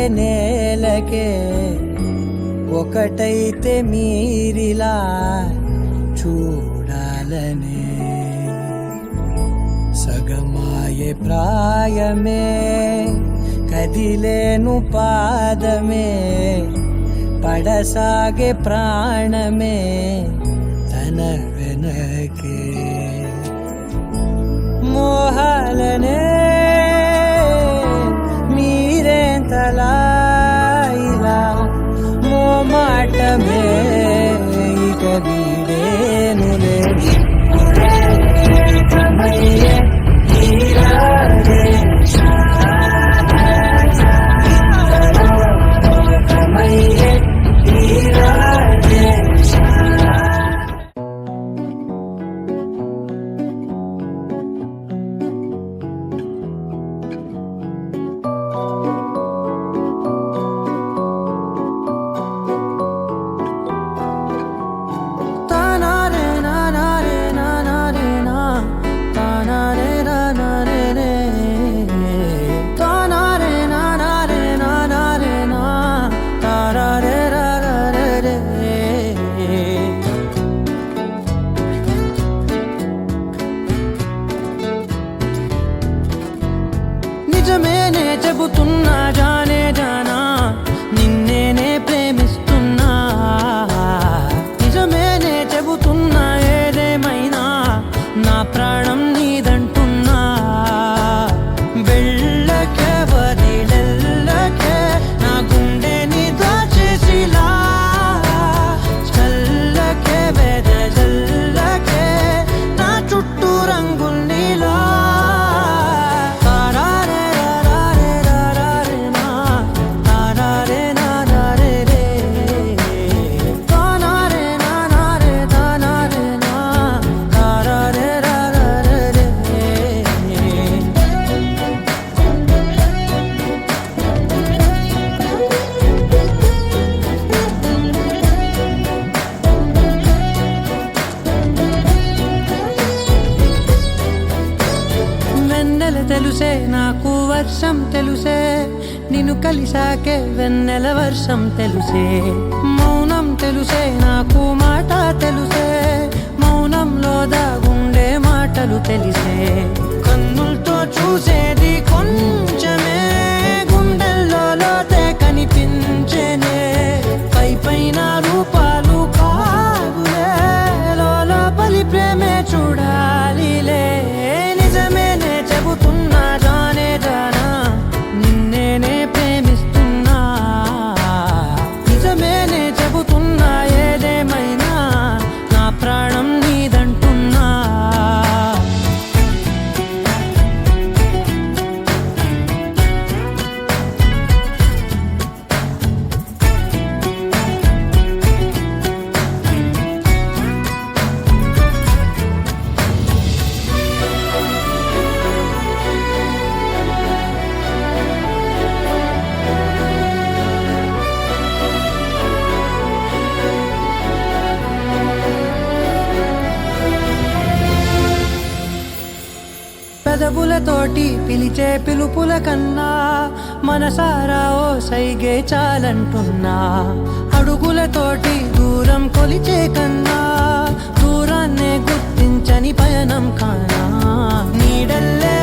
నేలకే ఒకటైతే మీరిలా చూడాలనే సగమాయే ప్రాయమే కదిలేను పాదమే పడసాగే ప్రాణమే తన వెనకే మోహాలనే మీరేంతలా ఇలా మోమాటమే ఇక వీడేనులే నిజమేనే చెబుతున్నా జానే జానా నిన్నేనే ప్రేమిస్తున్నా నిజమేనే చెబుతున్నా ఏదేమైనా నా ప్రాణం నీదంటున్నా వెళ్ళకే వదిలెల్లకే నా గుండెని దాచేసిలా చల్లకే వెదజల్లకే నా చుట్టూ రంగుల్నిలా తెలుసే నాకు వర్షం తెలుసే నిన్ను కలిసాకే వెన్నెల వర్షం తెలుసే మౌనం తెలుసే నాకు మాట తెలుసే మౌనంలో దాగుండే మాటలు తెలిసే కన్నులతో చూసేది కొంచెమే గుండెల్లో లోతే కనిపించేనే పై పైన రూపాలు కాదులే లోపలి ప్రేమే చూడాలిలే నిజమేనే చెబుతున్నా జానే జానా నిన్నేనే ప్రేమిస్తున్నా నిజమేనే చెబుతున్నా ఏదేమైనా నా ప్రాణం నీదంటున్నా పెదవులతోటి పిలిచే పిలుపుల కన్నా మనసారా ఓ సైగే చాలంటున్నా అడుగులతోటి దూరం కొలిచే కన్నా దూరాన్నే గుర్తించని పయనం కానా నీడల్లే